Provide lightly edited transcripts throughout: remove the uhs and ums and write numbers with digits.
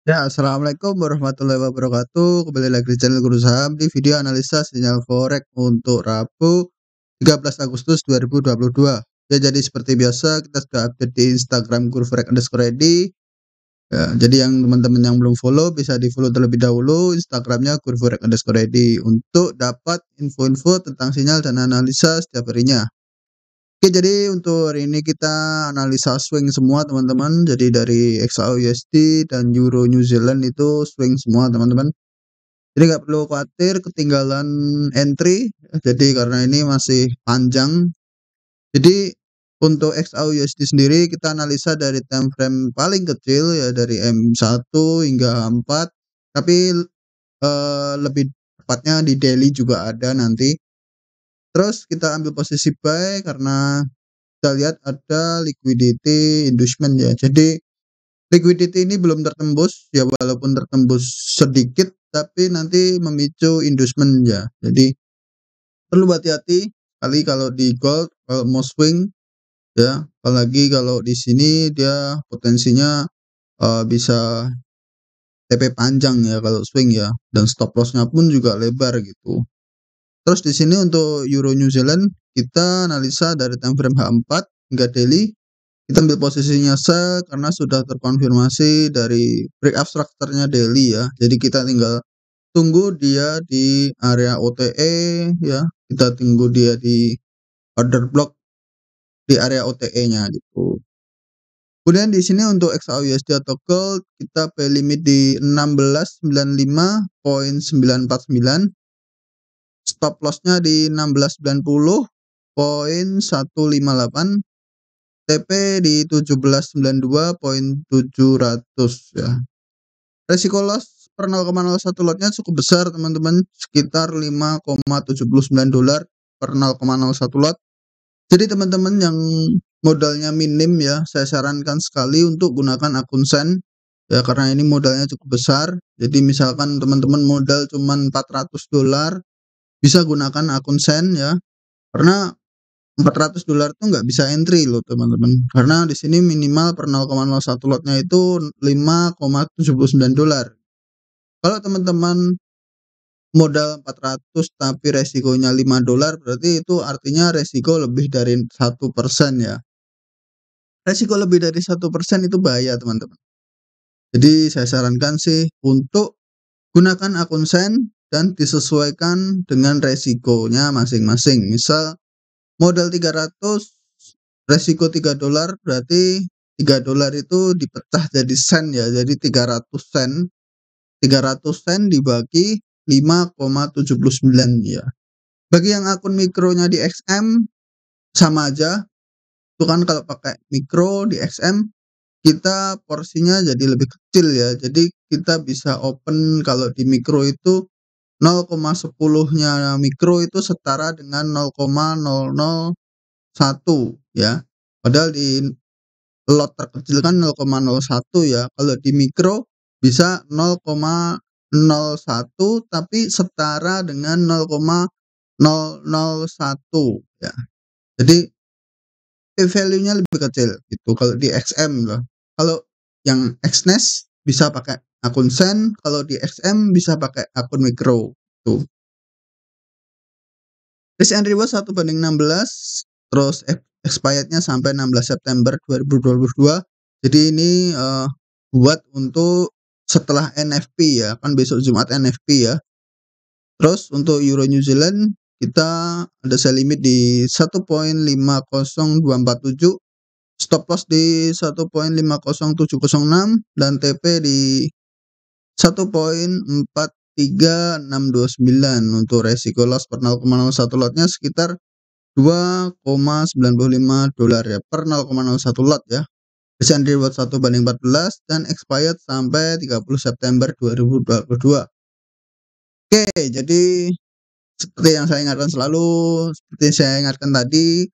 Ya, assalamualaikum warahmatullahi wabarakatuh. Kembali lagi di channel Guru Saham di video analisa sinyal forex untuk Rabu 13 Agustus 2022. Ya, jadi seperti biasa kita sudah update di Instagram @guruforex_id. Ya, jadi yang teman-teman yang belum follow bisa di-follow terlebih dahulu Instagramnya @guruforex_id untuk dapat info-info tentang sinyal dan analisa setiap harinya. Oke, jadi untuk hari ini kita analisa swing semua teman-teman. Jadi dari XAU USD dan Euro New Zealand itu swing semua teman-teman. Jadi nggak perlu khawatir ketinggalan entry. Jadi karena ini masih panjang. Jadi untuk XAU USD sendiri kita analisa dari time frame paling kecil ya dari M1 hingga H4. Tapi lebih tepatnya di daily juga ada nanti. Terus kita ambil posisi buy karena kita lihat ada liquidity inducement ya. Jadi liquidity ini belum tertembus ya, walaupun tertembus sedikit tapi nanti memicu inducement ya. Jadi perlu hati-hati kali kalau di gold kalau mau swing ya, apalagi kalau di sini dia potensinya bisa TP panjang ya kalau swing ya, dan stop loss-nya pun juga lebar gitu. Terus di sini untuk Euro New Zealand kita analisa dari time frame H4 hingga daily. Kita ambil posisinya sell karena sudah terkonfirmasi dari breakout structure-nya daily ya. Jadi kita tinggal tunggu dia di area OTE ya. Kita tunggu dia di order block di area OTE-nya gitu. Kemudian di sini untuk XAU USD atau gold kita pay limit di 1695.949. Stop loss-nya di 1690.158. TP di 1792.700 ya. Resiko loss per 0,01 lotnya cukup besar teman-teman, sekitar $5,79 per 0,01 lot. Jadi teman-teman yang modalnya minim ya, saya sarankan sekali untuk gunakan akun Sen ya, karena ini modalnya cukup besar. Jadi misalkan teman-teman modal cuman $400, bisa gunakan akun Sen ya. Karena $400 tuh nggak bisa entry loh teman-teman, karena di sini minimal per 0,01 lotnya itu $5,79. Kalau teman-teman modal 400 tapi resikonya $5, berarti itu artinya resiko lebih dari 1% ya. Resiko lebih dari 1% itu bahaya teman-teman. Jadi saya sarankan sih untuk gunakan akun Sen dan disesuaikan dengan resikonya masing-masing. Misal modal 300, resiko $3, berarti $3 itu dipecah jadi sen ya, jadi 300 sen. 300 sen dibagi 5,79 ya. Bagi yang akun mikronya di XM sama aja. Itu kan kalau pakai mikro di XM kita porsinya jadi lebih kecil ya. Jadi kita bisa open kalau di mikro itu 0,10-nya mikro itu setara dengan 0,001 ya. Padahal di lot terkecil kan 0,01 ya. Kalau di mikro bisa 0,01 tapi setara dengan 0,001 ya. Jadi value-nya lebih kecil gitu kalau di XM loh. Kalau yang XNES bisa pakai akun Sen, kalau di XM bisa pakai akun mikro tuh. Risk and reward 1:16, terus expirednya sampai 16 September 2022. Jadi ini buat untuk setelah NFP ya, kan besok Jumat NFP ya. Terus untuk Euro New Zealand kita ada sell limit di 1.50247, stop loss di 1.50706 dan TP di 1.43629. Untuk resiko loss per 0,01 lotnya sekitar $2,95 ya per 0,01 lot ya. Risk and reward 1:14 dan expired sampai 30 September 2022. Oke, jadi seperti yang saya ingatkan selalu, seperti saya ingatkan tadi,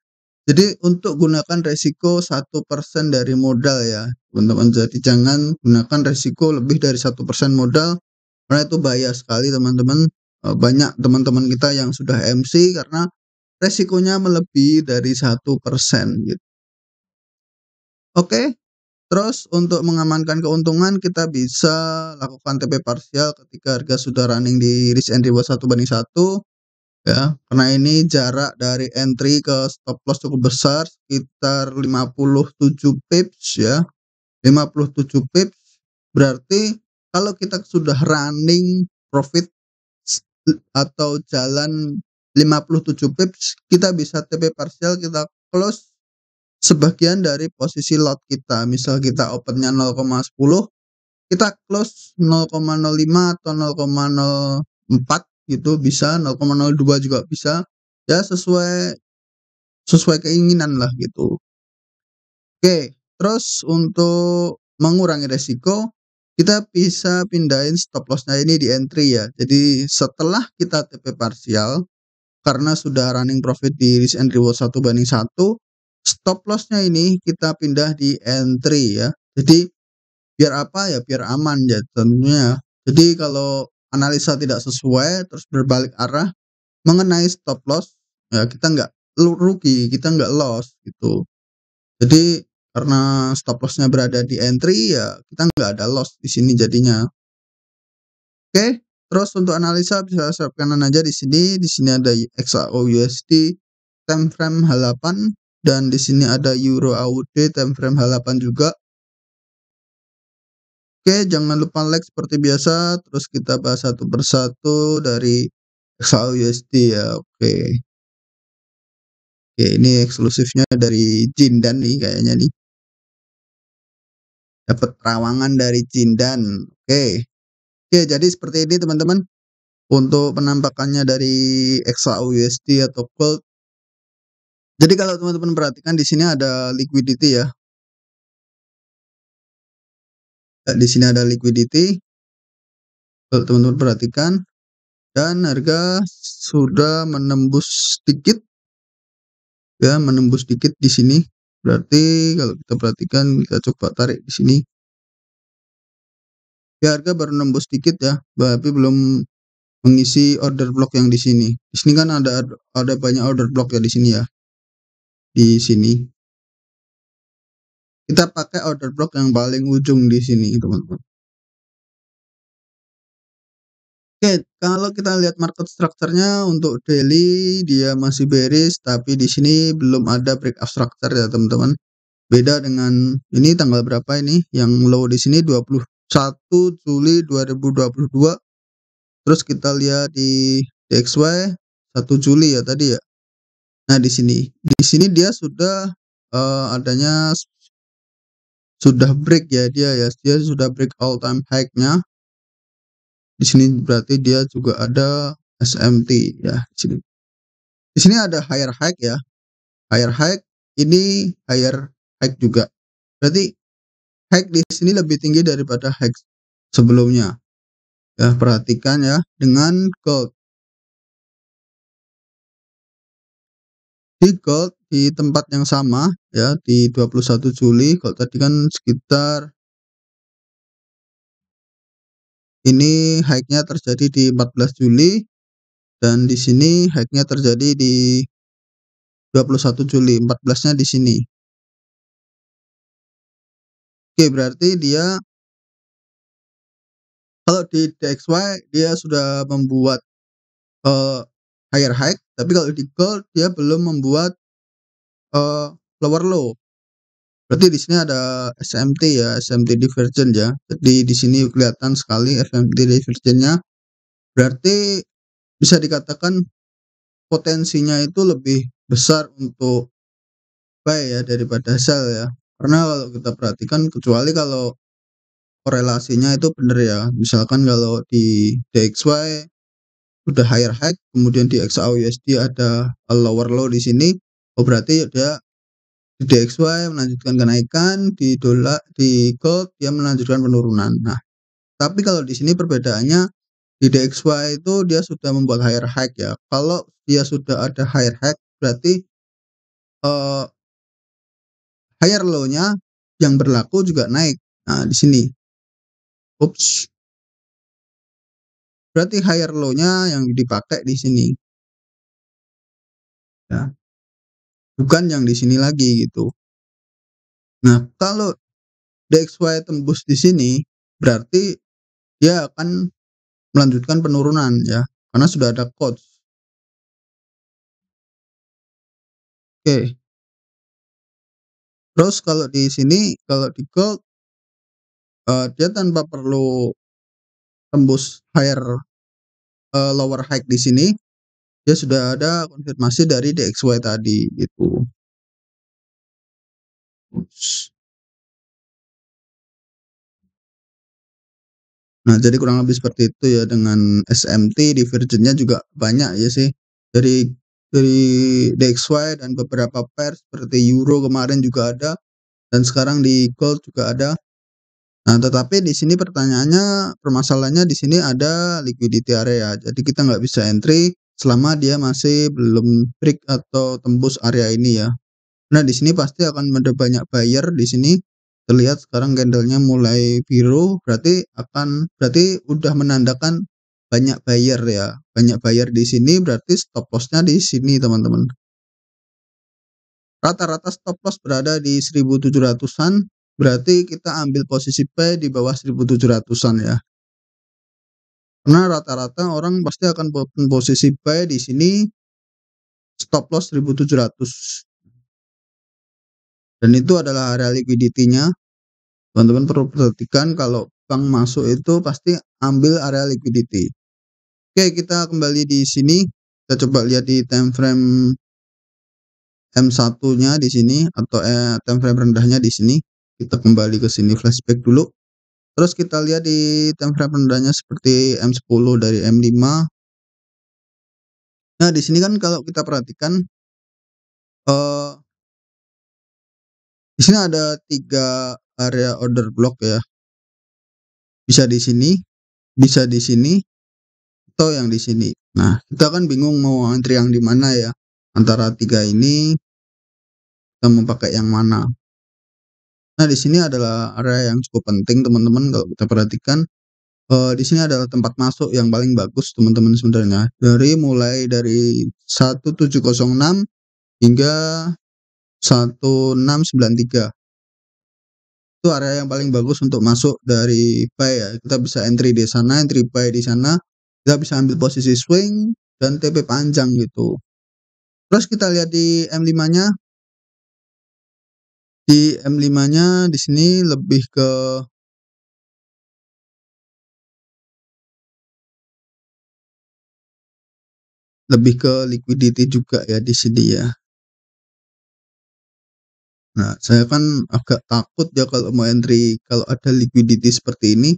jadi untuk gunakan resiko 1% dari modal ya teman-teman. Jadi jangan gunakan resiko lebih dari 1% modal, karena itu bahaya sekali teman-teman. Banyak teman-teman kita yang sudah MC karena resikonya melebihi dari 1% gitu. Oke, Terus untuk mengamankan keuntungan kita bisa lakukan TP parsial ketika harga sudah running di risk and reward 1:1 ya, karena ini jarak dari entry ke stop loss cukup besar sekitar 57 pips ya, 57 pips berarti kalau kita sudah running profit atau jalan 57 pips kita bisa TP parsial, kita close sebagian dari posisi lot kita. Misal kita opennya 0,10 kita close 0,05 atau 0,04 gitu bisa, 0,02 juga bisa ya, sesuai keinginan lah gitu. Oke, terus untuk mengurangi resiko kita bisa pindahin stop lossnya ini di entry ya. Jadi setelah kita TP parsial karena sudah running profit di risk and reward 1:1, stop lossnya ini kita pindah di entry ya. Jadi biar apa ya, biar aman ya tentunya. Jadi kalau analisa tidak sesuai terus berbalik arah mengenai stop loss ya kita nggak rugi, kita nggak loss gitu. Jadi karena stop lossnya berada di entry ya kita nggak ada loss di sini jadinya. Oke, terus untuk analisa bisa swipe kanan aja di sini. Di sini ada XAU USD time frame H8 dan di sini ada Euro AUD time frame H8 juga. Oke, jangan lupa like seperti biasa. Terus kita bahas satu persatu dari XAU USD ya. Oke. Oke, ini eksklusifnya dari Jindan nih kayaknya nih. Dapat terawangan dari Jindan. Oke. Oke, jadi seperti ini teman-teman. Untuk penampakannya dari XAU USD atau gold. Jadi kalau teman-teman perhatikan di sini ada liquidity ya. Di sini ada liquidity. Kalau teman-teman perhatikan dan harga sudah menembus sedikit ya, menembus sedikit di sini. Berarti kalau kita perhatikan kita coba tarik di sini. Ya harga baru nembus sedikit ya, tapi belum mengisi order block yang di sini. Di sini kan ada banyak order block ya di sini ya. Di sini. Kita pakai order block yang paling ujung di sini, teman-teman. Oke, kalau kita lihat market structure-nya untuk daily dia masih bearish, tapi di sini belum ada breakout structure ya, teman-teman. Beda dengan ini tanggal berapa ini? Yang low di sini 21 Juli 2022. Terus kita lihat di DXY 1 Juli ya tadi ya. Nah, di sini dia sudah adanya sudah break ya dia sudah break all time high-nya. Di sini berarti dia juga ada SMT ya di sini. Di sini ada higher high ya. Higher high ini higher high juga. Berarti high di sini lebih tinggi daripada high sebelumnya. Ya, perhatikan ya dengan gold. Di gold di tempat yang sama ya di 21 Juli. Kalau tadi kan sekitar ini high-nya terjadi di 14 Juli dan di sini high-nya terjadi di 21 Juli, 14-nya di sini. Oke, berarti dia kalau di DXY dia sudah membuat higher high, tapi kalau di gold dia belum membuat lower low. Berarti di sini ada SMT ya, SMT divergent ya. Jadi di sini kelihatan sekali SMT divergentnya. Berarti bisa dikatakan potensinya itu lebih besar untuk buy ya daripada sell ya. Karena kalau kita perhatikan kecuali kalau korelasinya itu benar ya. Misalkan kalau di DXY udah higher high, kemudian di XAUUSD ada lower low di sini. Oh berarti dia di DXY melanjutkan kenaikan, di dolar, di gold dia melanjutkan penurunan. Nah, tapi kalau di sini perbedaannya di DXY itu dia sudah membuat higher high ya. Kalau dia sudah ada higher high berarti uh, higher low-nya yang berlaku juga naik. Nah, di sini. Ups. Berarti higher low-nya yang dipakai di sini. Ya. Bukan yang di sini lagi gitu. Nah, kalau DXY tembus di sini, berarti dia akan melanjutkan penurunan ya, karena sudah ada quotes. Oke. Terus kalau di sini, kalau di gold, dia tanpa perlu tembus higher, lower high di sini, dia sudah ada konfirmasi dari DXY tadi gitu. Nah, jadi kurang lebih seperti itu ya, dengan SMT divergennya juga banyak ya sih. Dari DXY dan beberapa pair seperti Euro kemarin juga ada, dan sekarang di gold juga ada. Nah, tetapi di sini pertanyaannya, permasalahannya di sini ada liquidity area. Jadi kita nggak bisa entry selama dia masih belum break atau tembus area ini ya. Nah, di sini pasti akan ada banyak buyer di sini. Terlihat sekarang candlenya mulai biru, berarti udah menandakan banyak buyer ya. Banyak buyer di sini berarti stop loss-nya di sini, teman-teman. Rata-rata stop loss berada di 1700-an, berarti kita ambil posisi buy di bawah 1700-an ya. Karena rata-rata orang pasti akan posisi buy di sini, stop loss 1700. Dan itu adalah area liquidity-nya. Teman-teman perlu perhatikan kalau bank masuk itu pasti ambil area liquidity. Oke, kita kembali di sini. Kita coba lihat di time frame M1-nya di sini atau time frame rendahnya di sini. Kita kembali ke sini, flashback dulu. Terus kita lihat di time frame rendahnya seperti M10 dari M5. Nah, di sini kan kalau kita perhatikan di sini ada 3 area order block ya. Bisa di sini, bisa di sini, atau yang di sini. Nah, kita kan bingung mau entry yang di mana ya. Antara 3 ini kita mau pakai yang mana. Nah, di sini adalah area yang cukup penting, teman-teman, kalau kita perhatikan. Di sini adalah tempat masuk yang paling bagus, teman-teman, sebenarnya. Mulai dari 1706 hingga 1693. Itu area yang paling bagus untuk masuk dari buy ya. Kita bisa entry di sana, entry buy di sana. Kita bisa ambil posisi swing dan TP panjang gitu. Terus kita lihat di M5-nya. Di M5-nya di sini lebih ke liquidity juga ya di sini ya. Nah, saya kan agak takut ya kalau mau entry kalau ada liquidity seperti ini.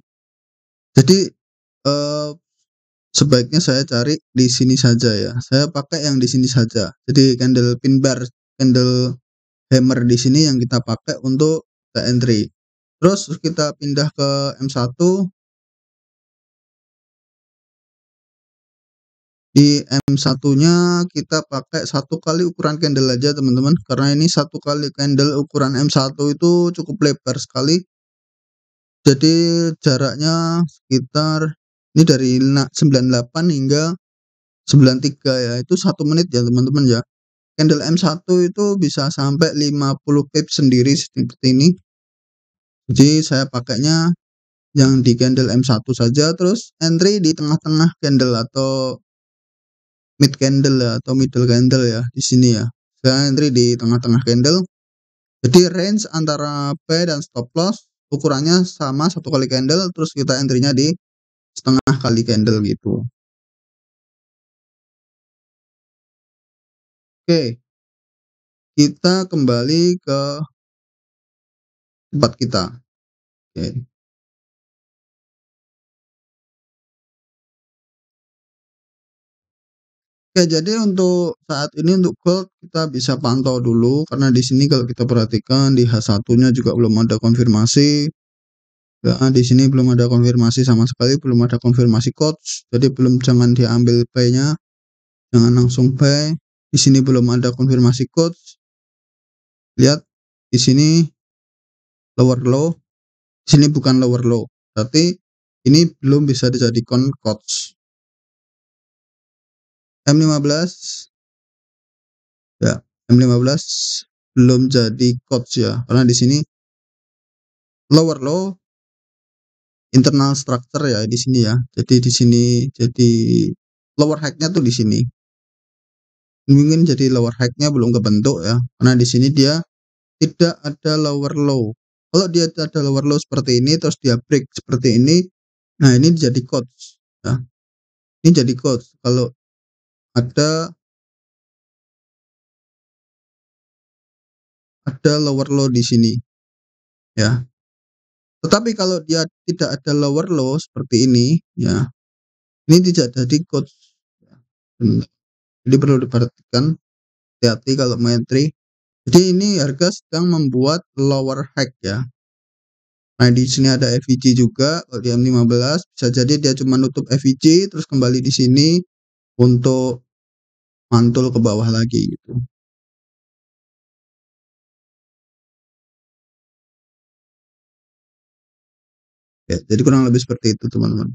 Jadi sebaiknya saya cari di sini saja ya. Saya pakai yang di sini saja. Jadi candle pin bar, candle hammer di sini yang kita pakai untuk kita entry. Terus kita pindah ke M1. Di M1-nya kita pakai 1 kali ukuran candle aja, teman-teman, karena ini 1 kali candle ukuran M1 itu cukup lebar sekali. Jadi jaraknya sekitar ini dari 98 hingga 93 ya, itu 1 menit ya, teman-teman ya. Candle M1 itu bisa sampai 50 pips sendiri seperti ini. Jadi saya pakainya yang di candle M1 saja, terus entry di tengah-tengah candle atau mid candle ya, atau middle candle ya di sini ya. Saya entry di tengah-tengah candle. Jadi range antara buy dan stop loss ukurannya sama 1 kali candle, terus kita entry-nya di setengah kali candle gitu. Oke. Kita kembali ke tempat kita. Oke. Oke, jadi untuk saat ini untuk gold kita bisa pantau dulu, karena di sini kalau kita perhatikan di H1-nya juga belum ada konfirmasi. Ya, di sini belum ada konfirmasi sama sekali, belum ada konfirmasi quotes. Jadi jangan diambil buy-nya, jangan langsung buy. Di sini belum ada konfirmasi quotes. Lihat di sini lower low, di sini bukan lower low. Berarti ini belum bisa dijadikan quotes. M15 ya, M15 belum jadi quotes ya, karena di sini lower low internal structure ya di sini ya. Jadi di sini jadi lower high-nya tuh di sini. Mungkin jadi lower high-nya belum kebentuk ya, karena di sini dia tidak ada lower low. Kalau dia ada lower low seperti ini terus dia break seperti ini, nah ini jadi coach ya. Ini jadi coach kalau ada lower low di sini ya. Tetapi kalau dia tidak ada lower low seperti ini ya, ini tidak jadi coach ya. Jadi perlu diperhatikan, hati-hati kalau main entry. Jadi ini harga sedang membuat lower high ya. Nah di sini ada FVG juga, kalau di M15 bisa jadi dia cuma nutup FVG terus kembali di sini untuk mantul ke bawah lagi gitu. Ya, jadi kurang lebih seperti itu teman-teman.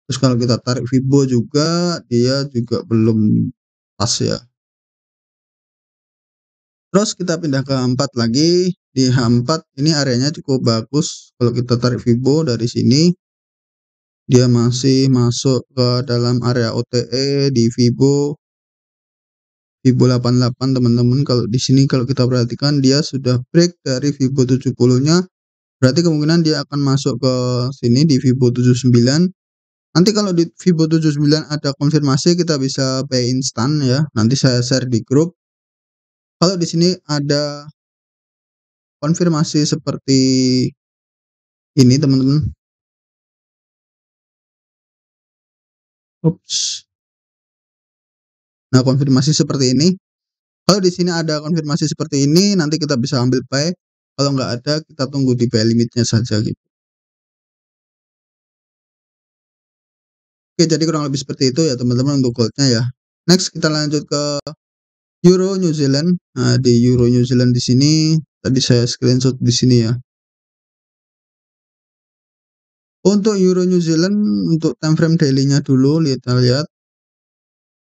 Terus kalau kita tarik Fibo juga dia juga belum pas ya. Terus kita pindah ke H4 lagi. Di H4 ini areanya cukup bagus. Kalau kita tarik Fibo dari sini, dia masih masuk ke dalam area OTE di Fibo 88 teman-teman. Kalau di sini kalau kita perhatikan dia sudah break dari Fibo 70-nya. Berarti kemungkinan dia akan masuk ke sini di Fibo 79. Nanti kalau di Fibo 79 ada konfirmasi kita bisa pay instan ya. Nanti saya share di grup. Kalau di sini ada konfirmasi seperti ini teman-teman. Ups. Nah, konfirmasi seperti ini. Kalau di sini ada konfirmasi seperti ini, nanti kita bisa ambil pay. Kalau nggak ada, kita tunggu di pay limitnya saja gitu. Oke, jadi kurang lebih seperti itu ya teman-teman untuk goldnya ya. Next kita lanjut ke Euro New Zealand. Nah, di Euro New Zealand di sini tadi saya screenshot di sini ya. Untuk Euro New Zealand untuk time frame daily-nya dulu kita lihat.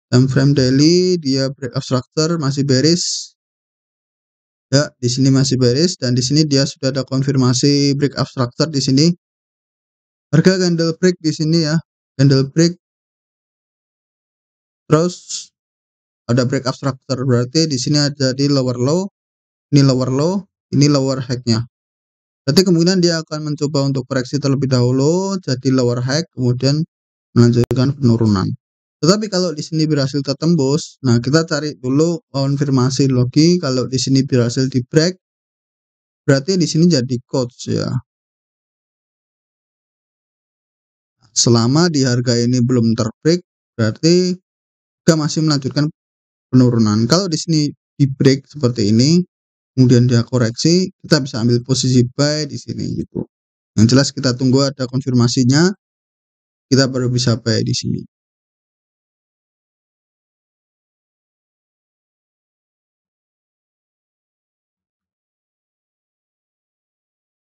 Time frame daily dia break of structure masih bearish. Ya, di sini masih bearish dan di sini dia sudah ada konfirmasi break of structure di sini. Harga candle break di sini ya. Candle break terus ada break of structure berarti di sini ada di lower low, ini lower high-nya. Berarti kemungkinan dia akan mencoba untuk koreksi terlebih dahulu jadi lower high kemudian melanjutkan penurunan. Tetapi kalau di sini berhasil tertembus, nah kita cari dulu konfirmasi lagi. Kalau di sini berhasil di break, berarti di sini jadi coach ya. Selama di harga ini belum terbreak, berarti kita masih melanjutkan penurunan. Kalau di sini di break seperti ini, kemudian dia koreksi, kita bisa ambil posisi buy di sini gitu. Yang jelas kita tunggu ada konfirmasinya, kita baru bisa buy di sini.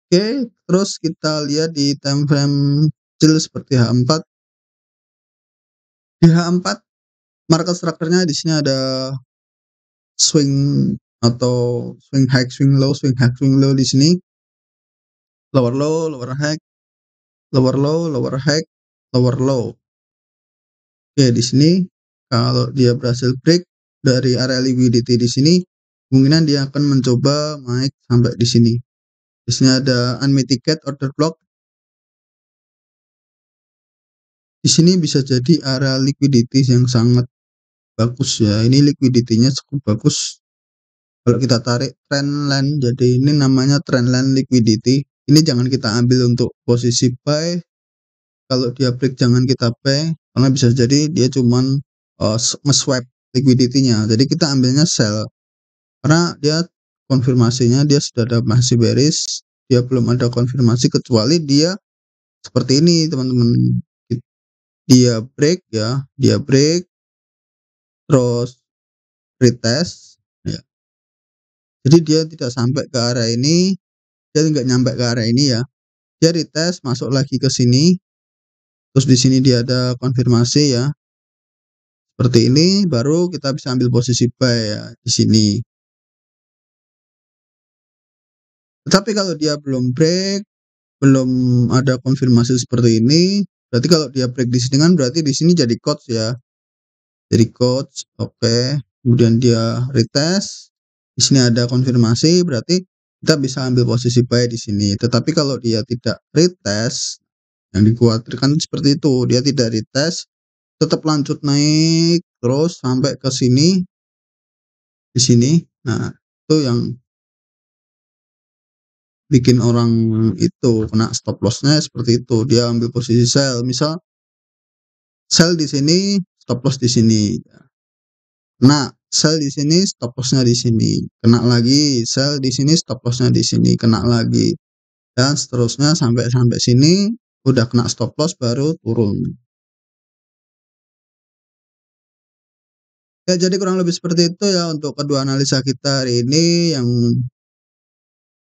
Oke, terus kita lihat di time frame kecil seperti H4. Di H4 market structure-nya di sini ada swing atau swing high, swing low, swing high, swing low di sini. Lower low, lower high, lower low, lower high, lower low. Oke, di sini kalau dia berhasil break dari area liquidity di sini, kemungkinan dia akan mencoba naik sampai di sini. Di sini ada unmitigated order block. Di sini bisa jadi area liquidity yang sangat bagus ya. Ini liquidity-nya cukup bagus. Kalau kita tarik trend line, jadi ini namanya trend line liquidity. Ini jangan kita ambil untuk posisi buy. Kalau dia break jangan kita buy, karena bisa jadi dia cuman nge-swipe liquidity-nya. Jadi kita ambilnya sell. Karena dia konfirmasinya dia sudah ada masih bearish, dia belum ada konfirmasi kecuali dia seperti ini teman-teman. Dia break ya, dia break terus retest ya. Jadi dia tidak sampai ke area ini, dia nggak nyampe ke area ini ya. Dia retest masuk lagi ke sini. Terus di sini dia ada konfirmasi ya. Seperti ini baru kita bisa ambil posisi buy ya di sini. Tetapi kalau dia belum break, belum ada konfirmasi seperti ini, berarti kalau dia break di sini kan berarti di sini jadi coach ya. Jadi coach, oke. Kemudian dia retest, di sini ada konfirmasi, berarti kita bisa ambil posisi buy di sini. Tetapi kalau dia tidak retest, yang dikhawatirkan seperti itu, dia tidak retest, tetap lanjut naik terus sampai ke sini, di sini. Nah, itu yang bikin orang itu kena stop loss-nya seperti itu. Dia ambil posisi sell, misal sell di sini, stop loss di sini. Kena sell di sini, stop loss-nya di sini. Kena lagi, sell di sini, stop loss-nya di sini. Kena lagi. Dan seterusnya sampai sini udah kena stop loss baru turun. Ya, jadi kurang lebih seperti itu ya untuk kedua analisa kita hari ini, yang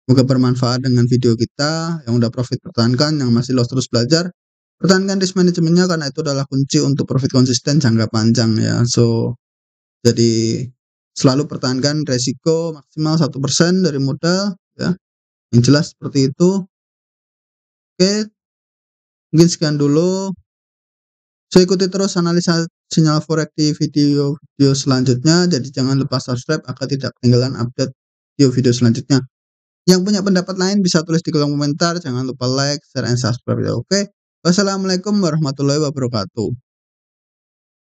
semoga bermanfaat dengan video kita. Yang udah profit pertahankan, yang masih loss terus belajar. Pertahankan risk manajemennya karena itu adalah kunci untuk profit konsisten jangka panjang ya. So, jadi selalu pertahankan resiko maksimal 1% dari modal ya. Yang jelas seperti itu. Oke, mungkin sekian dulu. So, ikuti terus analisa sinyal forex di video-video selanjutnya. Jadi jangan lupa subscribe agar tidak ketinggalan update video-video selanjutnya. Yang punya pendapat lain bisa tulis di kolom komentar. Jangan lupa like, share, and subscribe ya. Oke. Wassalamualaikum warahmatullahi wabarakatuh.